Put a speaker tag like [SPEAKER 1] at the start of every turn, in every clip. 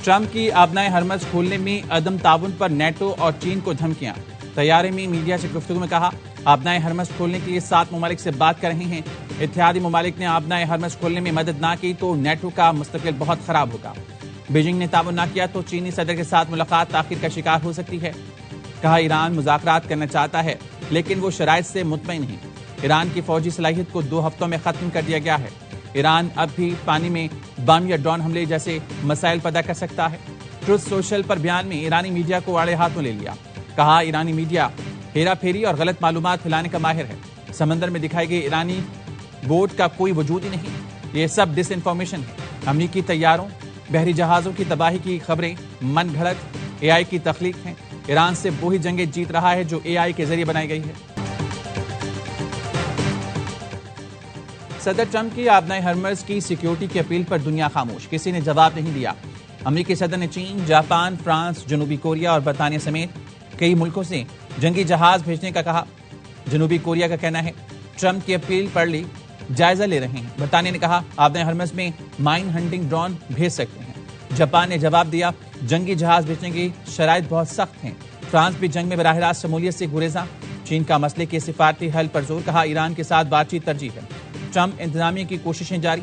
[SPEAKER 1] Trump کی آبنائے Hormuz کھولنے میں عدم تعاون پر نیٹو اور چین کو دھمکیاں۔ طیارے میں میڈیا سے گفتگو میں کہا آبنائے ہرمز کھولنے کے لیے 7 ممالک سے بات کر رہے ہیں۔ اتحادی ممالک نے آبنائے ہرمز کھولنے میں مدد نہ کی تو نیٹو کا مستقبل بہت خراب ہوگا۔ بیجنگ نے تعاون نہ کیا تو چینی صدر کے ساتھ ملاقات تاخیر کا شکار ہو سکتی ہے۔ کہا ایران مذاکرات کرنا چاہتا ہے لیکن وہ شرائط سے مطمئن نہیں۔ ایران کی فوجی صلاحیت کو 2 ہفتوں میں ختم کر دیا گیا ہے۔ ایران اب بھی پانی میں بم یا ڈرون حملے جیسے مسائل پیدا کر سکتا ہے۔ ٹروتھ سوشل پر بیان میں ایرانی میڈیا کو آڑے ہاتھوں لے لیا۔ کہا ایرانی میڈیا ہیرا پھیری اور غلط معلومات پھیلانے کا ماہر ہے۔ سمندر میں دکھائی گئی ایرانی بوٹ کا کوئی وجود ہی نہیں، یہ سب ڈس انفارمیشن ہے۔ امریکی طیاروں بحری جہازوں کی تباہی کی خبریں من گھڑت اے آئی کی تخلیق ہیں۔ ایران سے وہی جنگیں جیت رہا ہے جو اے آئی کے ذریعے بنائی گئی ہے۔ صدر ٹرمپ کی آبنائے ہرمز کی سیکیورٹی کی اپیل پر دنیا خاموش، کسی نے جواب نہیں دیا۔ امریکی صدر نے چین، جاپان، فرانس، جنوبی کوریا اور برطانیہ سمیت کئی ملکوں سے جنگی جہاز بھیجنے کا کہا۔ جنوبی کوریا کا کہنا ہے ٹرمپ کی اپیل پر جائزہ لے رہے ہیں۔ برطانیہ نے کہا آبنائے ہرمز میں مائن ہنٹنگ ڈرون بھیج سکتے ہیں۔ جاپان نے جواب دیا جنگی جہاز بھیجنے کی شرائط بہت سخت ہیں۔ فرانس بھی جنگ میں براہ راست شمولیت سے گریزاں۔ چین کا مسئلے کے سفارتی حل پر زور، کہا ایران کے ساتھ بات چیت ترجیح ہے۔ ٹرمپ انتظامیہ کی کوششیں جاری۔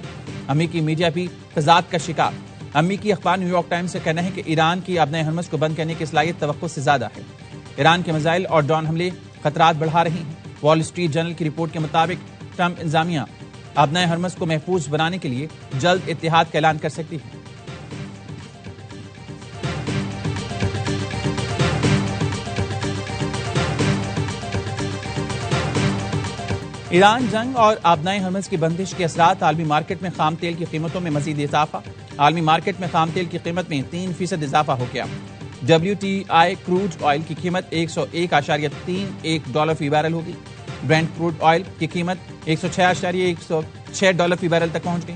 [SPEAKER 1] امریکی میڈیا بھی تضاد کا شکار۔ امریکی اخبار نیو یارک ٹائمز کا کہنا ہے کہ ایران کی آبنائے ہرمز کو بند کرنے کی صلاحیت توقع سے زیادہ ہے۔ ایران کے میزائل اور ڈرون حملے خطرات بڑھا رہے ہیں۔ وال اسٹریٹ جرنل کی رپورٹ کے مطابق ٹرمپ انتظامیہ آبنائے ہرمز کو محفوظ بنانے کے لیے جلد اتحاد کا اعلان کر سکتی ہے۔ ایران جنگ اور آبنائے ہرمز کی بندش کے اثرات، عالمی مارکیٹ میں خام تیل کی قیمتوں میں مزید اضافہ۔ عالمی مارکیٹ میں خام تیل کی قیمت میں 3% اضافہ ہو گیا۔ WTI کروڈ آئل کی قیمت $101.31 فی بیرل ہوگی۔ برینٹ کروڈ آئل کی قیمت $106.106 فی بیرل تک پہنچ گئی۔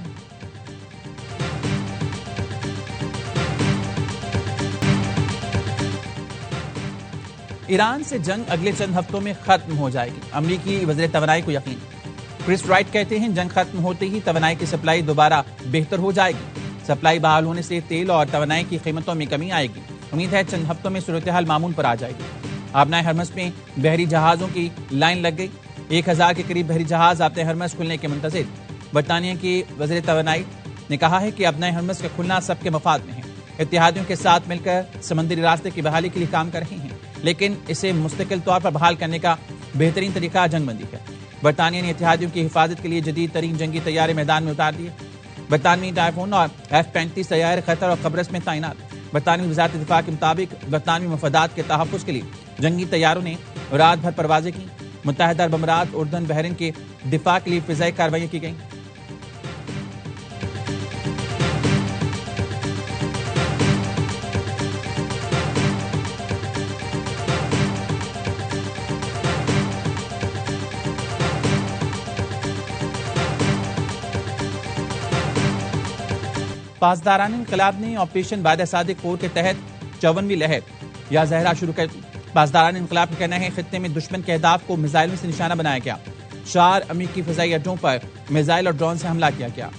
[SPEAKER 1] ایران سے جنگ اگلے چند ہفتوں میں ختم ہو جائے گی، امریکی وزیر توانائی کو یقین۔ کرس رائٹ کہتے ہیں جنگ ختم ہوتے ہی توانائی کی سپلائی دوبارہ بہتر ہو جائے گی۔ سپلائی بحال ہونے سے تیل اور توانائی کی قیمتوں میں کمی آئے گی۔ امید ہے چند ہفتوں میں صورتحال معمول پر آ جائے گی۔ آبنائے ہرمز میں بحری جہازوں کی لائن لگ گئی۔ 1000 کے قریب بحری جہاز آبنائے ہرمز کھلنے کے منتظر۔ برطانیہ کی وزیر توانائی نے کہا ہے کہ آبنائے ہرمز کا کھلنا سب کے مفاد میں ہے۔ اتحادیوں کے ساتھ مل کر سمندری راستے کی بحالی کے لیے کام کر رہے ہیں، لیکن اسے مستقل طور پر بحال کرنے کا بہترین طریقہ جنگ بندی ہے۔ برطانیہ نے اتحادیوں کی حفاظت کے لیے جدید ترین جنگی طیارے میدان میں اتار دیے۔ برطانوی ٹائفون اور F-35 طیارے قطر اور قبرص میں تعینات۔ برطانوی وزارت دفاع کے مطابق برطانوی مفادات کے تحفظ کے لیے جنگی طیاروں نے رات بھر پروازیں کی۔ متحدہ عرب امارات، اردن، بحرین کے دفاع کے لیے فضائی کارروائیاں کی گئیں۔ پاسداران انقلاب نے آپریشن بادہ صادق 4 کے تحت 54ویں لہر یا زہرہ شروع کر دی۔ پاسداران انقلاب کا کہنا ہے خطے میں دشمن کے اہداف کو میزائلوں سے نشانہ بنایا گیا۔ 4 امریکی فضائی اڈوں پر میزائل اور ڈرون سے حملہ کیا گیا۔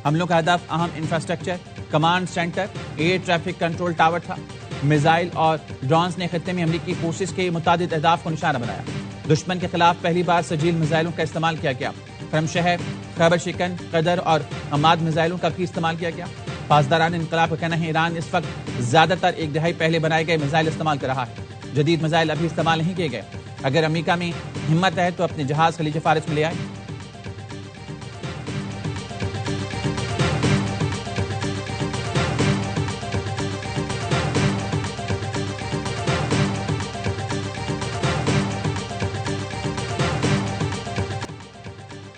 [SPEAKER 1] حملوں کا ہدف اہم infrastructure, command centre, air traffic control tower تھا۔ میزائل اور ڈرونز نے خطے میں امریکی فورسز کے متعدد اہداف کو نشانہ بنایا۔ دشمن کے خلاف پہلی بار سجیل میزائلوں کا استعمال کیا گیا۔ کرم شہر، خیبر شکن، قدر اور حماد میزائلوں کا بھی استعمال کیا گیا۔ پاسداران انقلاب کا کہنا ہے ایران اس وقت زیادہ تر 1 دہائی پہلے بنائے گئے میزائل استعمال کر رہا ہے۔ جدید میزائل ابھی استعمال نہیں کیے گئے۔ اگر امریکہ میں ہمت ہے تو اپنے جہاز خلیج فارس میں لے آئے۔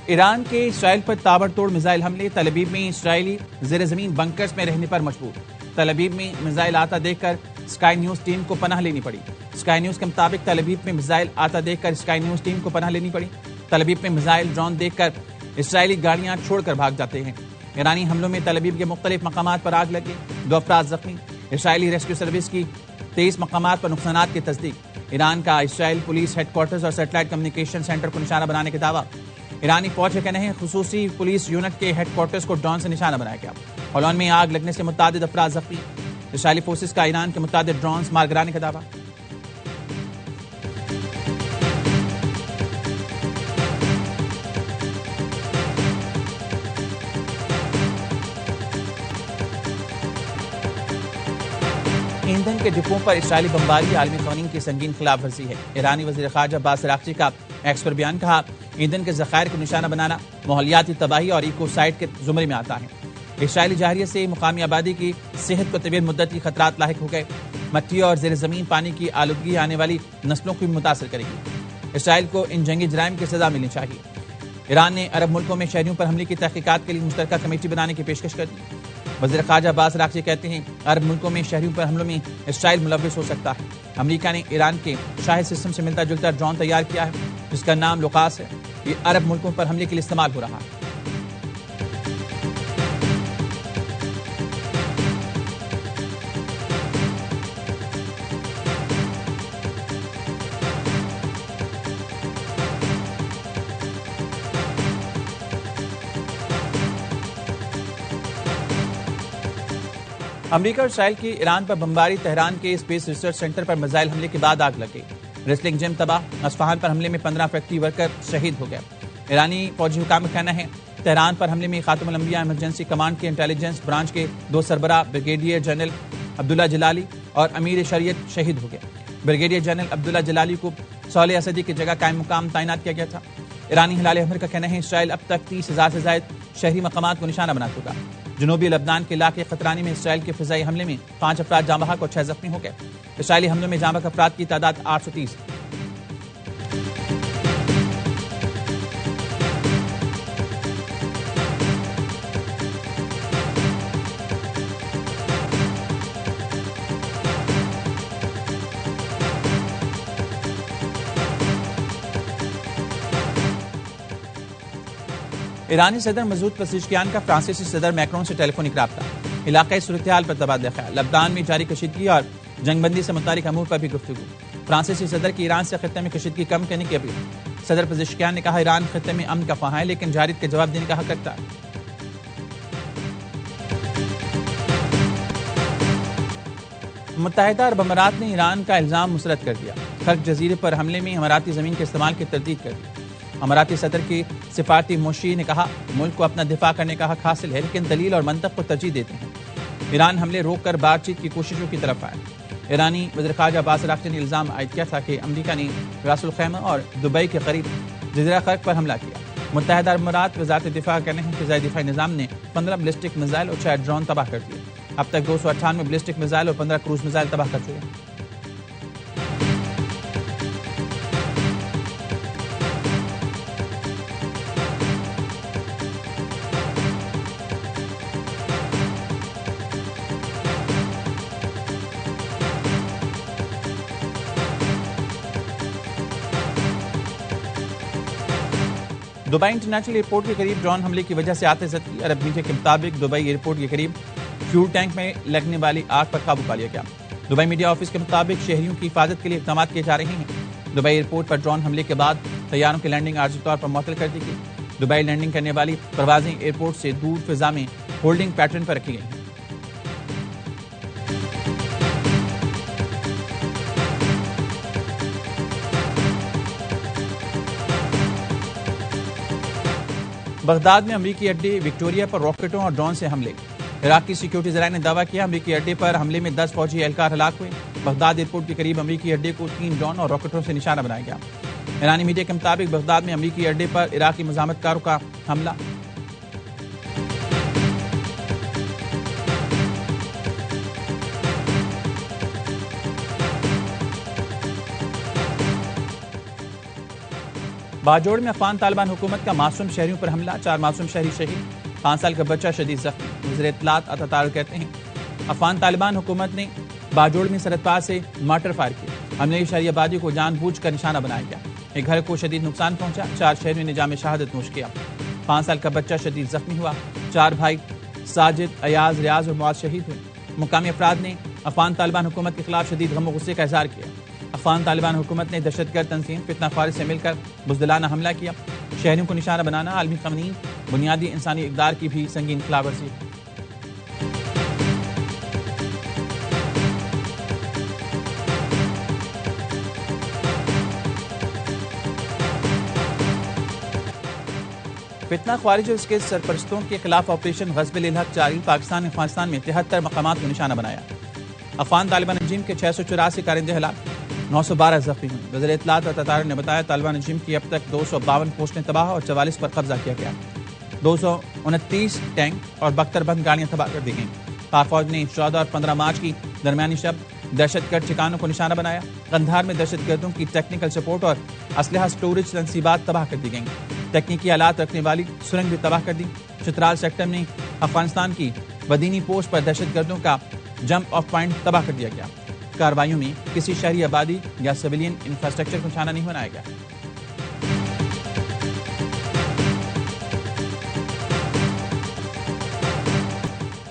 [SPEAKER 1] ایران کے اسرائیل پر تابڑ توڑ میزائل حملے، تل ابیب میں اسرائیلی زیر زمین بنکرز میں رہنے پر مجبور۔ تل ابیب میں میزائل آتا دیکھ کر اسکائی نیوز ٹیم کو پناہ لینی پڑی۔ اسکائی نیوز کے مطابق تل ابیب میں میزائل آتا دیکھ کر اسکائی نیوز ٹیم کو پناہ لینی پڑی۔ تل ابیب میں میزائل ڈرون دیکھ کر اسرائیلی گاڑیاں چھوڑ کر بھاگ جاتے ہیں۔ ایرانی حملوں میں تل ابیب کے مختلف مقامات پر آگ لگی، 2 افراد زخمی۔ اسرائیلی ریسکیو سروس کی 23 مقامات پر نقصانات کی تصدیق۔ ایران کا اسرائیل پولیس ہیڈ کوارٹرز اور سیٹلائٹ کمیونیکیشن سینٹر کو نشانہ بنانے کا دعویٰ۔ ایرانی فوج کا کہنا ہے خصوصی پولیس یونٹ کے ہیڈ کوارٹرز کو ڈرون سے نشانہ بنایا گیا۔ ہولون میں آگ لگنے سے متعدد افراد زخمی۔ اسرائیلی فورسز کا ایران کے متعدد ڈرونز مار گرانے کا دعویٰ۔ ایندھن کے ڈپوں پر اسرائیلی بمباری عالمی قوانین کی سنگین خلاف ورزی ہے۔ ایرانی وزیر خارجہ عباس اراغچی کا ایکس پر بیان، کہا ایندھن کے ذخائر کو نشانہ بنانا ماحولیاتی تباہی اور ایکو سائیڈ کے زمرے میں آتا ہے۔ اسرائیلی جارحیت سے مقامی آبادی کی صحت کو طویل مدتی خطرات لاحق ہو گئے۔ مٹی اور زیر زمین پانی کی آلودگی آنے والی نسلوں کو بھی متاثر کرے گی۔ اسرائیل کو ان جنگی جرائم کی سزا ملنی چاہیے۔ ایران نے عرب ملکوں میں شہریوں پر حملے کی تحقیقات کے لیے مشترکہ کمیٹی بنانے کی پیشکش کر دی۔ وزیر خارجہ عباس اراغچی کہتے ہیں عرب ملکوں میں شہریوں پر حملوں میں اسرائیل ملوث ہو سکتا ہے۔ امریکہ نے ایران کے شاہد سسٹم سے ملتا جلتا ڈرون تیار کیا ہے جس کا نام لوکاس ہے۔ یہ عرب ملکوں پر حملے کے لیے استعمال ہو رہا ہے۔ امریکہ اور اسرائیل کی ایران پر بمباری، تہران کے اسپیس ریسرچ سینٹر پر میزائل حملے کے بعد آگ لگ گئی۔ ریسلنگ جم تباہ، اصفہان پر حملے میں 15 فیکٹری ورکر شہید ہو گئے۔ ایرانی فوجی حکام کا کہنا ہے تہران پر حملے میں خاتم الانبیاء ایمرجنسی کمانڈ کے انٹیلیجنس برانچ کے 2 سربراہ بریگیڈیئر جنرل عبداللہ جلالی اور امیر شریعت شہید ہو گئے۔ بریگیڈیئر جنرل عبداللہ جلالی کو صالح اسدی کی جگہ قائم مقام تعینات کیا گیا تھا۔ ایرانی ہلال احمر کا کہنا ہے اسرائیل اب تک 30,000 سے زائد شہری مقامات کو نشانہ بنا چکا۔ جنوبی لبنان کے علاقے قطرانی میں اسرائیل کے فضائی حملے میں 5 افراد جاں بحق اور 6 زخمی ہو گئے۔ اسرائیلی حملوں میں جاں بحق افراد کی تعداد 830۔ ایرانی صدر مسعود پزشکیان کا فرانسیسی صدر میکرون سے ٹیلی فونک رابطہ، علاقائی صورتحال پر تبادلہ خیال، لبنان میں جاری کشیدگی اور جنگ بندی سے متعلق امور پر بھی گفتگو۔ فرانسیسی صدر کی ایران سے خطے میں کشیدگی کم کرنے کی اپیل۔ صدر پزشکیان نے کہا ایران خطے میں امن کا خواہاں ہے لیکن جارحیت کے جواب دینے کا حق رکھتا ہے۔ متحدہ عرب امارات نے ایران کا الزام مسترد کر دیا۔ خرق جزیرے پر حملے میں اماراتی زمین کے استعمال کی تردید کر دی۔ اماراتی صدر کی سفارتی موشی نے کہا ملک کو اپنا دفاع کرنے کا حق حاصل ہے لیکن دلیل اور منطق کو ترجیح دیتے ہیں۔ ایران حملے روک کر بات چیت کی کوششوں کی طرف آئے۔ ایرانی وزیر خارجہ عباس اراغچی نے الزام عائد کیا تھا کہ امریکہ نے راس الخیمہ اور دبئی کے قریب جزیرہ خرق پر حملہ کیا۔ متحدہ عرب امارات وزارت دفاع کا کہنا ہے کہ فضائی دفاعی نظام نے 15 بیلسٹک میزائل اور 6 ڈرون تباہ کر دیے۔ اب تک 298 بیلسٹک میزائل اور 15 کروز میزائل تباہ کر چکے ہیں۔ دبئی انٹرنیشنل ایئرپورٹ کے قریب ڈرون حملے کی وجہ سے آتش کی۔ عرب میڈیا کے مطابق دبئی ایئرپورٹ کے قریب فیول ٹینک میں لگنے والی آگ پر قابو پا لیا گیا۔ دبئی میڈیا آفس کے مطابق شہریوں کی حفاظت کے لیے اقدامات کیے جا رہے ہیں۔ دبئی ایئرپورٹ پر ڈرون حملے کے بعد طیاروں کی لینڈنگ عارضی طور پر معطل کر دی گئی۔ دبئی لینڈنگ کرنے والی پروازیں ایئرپورٹ سے دور فضا میں ہولڈنگ پیٹرن پر رکھی گئی ہیں۔ بغداد میں امریکی اڈے وکٹوریہ پر راکٹوں اور ڈرون سے حملے۔ عراق کی سیکیورٹی ذرائع نے دعویٰ کیا امریکی اڈے پر حملے میں 10 فوجی اہلکار ہلاک ہوئے۔ بغداد ایئرپورٹ کے قریب امریکی اڈے کو 3 ڈرون اور راکٹوں سے نشانہ بنایا گیا۔ ایرانی میڈیا کے مطابق بغداد میں امریکی اڈے پر عراقی مزاحمت کاروں کا حملہ۔ باجوڑ میں افغان طالبان حکومت کا معصوم شہریوں پر حملہ، 4 معصوم شہری شہید، 5 سال کا بچہ شدید زخمی۔ وزیر اطلاعات عطا کہتے ہیں افغان طالبان حکومت نے باجوڑ میں سرحد پار سے مارٹر فائر کیا۔ حملے شہری آبادی کو جان بوجھ کر نشانہ بنایا گیا۔ ایک گھر کو شدید نقصان پہنچا، 4 شہریوں نے جام شہادت نوش کیا۔ 5 سال کا بچہ شدید زخمی ہوا۔ 4 بھائی ساجد، ایاز، ریاض اور معاذ شہید ہوئے۔ مقامی افراد نے افغان طالبان حکومت کے خلاف شدید غم و غصے کا اظہار کیا۔ افغان طالبان حکومت نے دہشت گرد تنظیم فتنہ خارج سے مل کر بزدلانہ حملہ کیا۔ شہریوں کو نشانہ بنانا عالمی قوانین، بنیادی انسانی اقدار کی بھی سنگین خلاف ورزی ہے۔ فتنہ خارج اور اس کے سرپرستوں کے خلاف آپریشن غزب الحق جاری، پاکستان نے افغانستان میں 73 مقامات کو نشانہ بنایا۔ افغان طالبان رجیم کے 684 کارندے ہلاک، 912 زخمی ہوئے۔ وزیر اطلاعات اور تطارک نے بتایا طالبان رجیم کی اب تک 252 پوسٹیں تباہ اور 44 پر قبضہ کیا گیا، 229 ٹینک اور بختر بند گاڑیاں تباہ کر دی گئیں۔ پاک فوج نے 14 اور 15 مارچ کی درمیانی شب دہشت گرد ٹھکانوں کو نشانہ بنایا۔ قندھار میں دہشت گردوں کی ٹیکنیکل سپورٹ اور اسلحہ سٹوریج تنصیبات تباہ کر دی گئیں۔ تکنیکی آلات رکھنے والی سرنگ بھی تباہ کر دی۔ چترال سیکٹر میں افغانستان کی ودینی پوسٹ پر دہشت گردوں کا جمپ آف پوائنٹ تباہ کر دیا گیا۔ کارروائیوں میں کسی شہری آبادی یا سویلین انفراسٹرکچر کو نشانہ نہیں بنایا گیا۔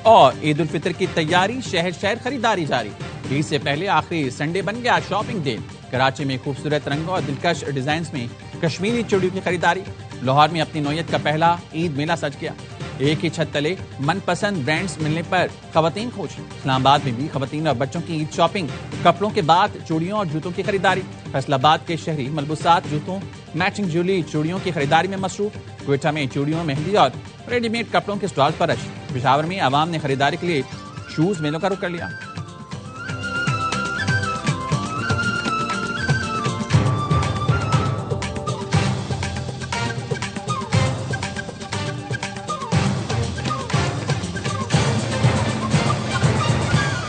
[SPEAKER 1] اور عید الفطر کی تیاری، شہر شہر خریداری جاری۔ عید سے پہلے آخری سنڈے بن گیا شاپنگ ڈے۔ کراچی میں خوبصورت رنگوں اور دلکش ڈیزائنز میں کشمیری چوڑیوں کی خریداری۔ لاہور میں اپنی نوعیت کا پہلا عید میلہ سج گیا۔ ایک ہی چھت تلے من پسند برانڈز ملنے پر خواتین خوش۔ اسلام آباد میں بھی خواتین اور بچوں کی عید شاپنگ، کپڑوں کے بعد چوڑیوں اور جوتوں کی خریداری۔ فیصل آباد کے شہری ملبوسات، جوتوں، میچنگ جویلری، چوڑیوں کی خریداری میں مصروف۔ کوئٹہ میں چوڑیوں، مہندی اور ریڈی میڈ کپڑوں کے سٹال پر رش۔ پشاور میں عوام نے خریداری کے لیے شوز میلوں کا رخ کر لیا۔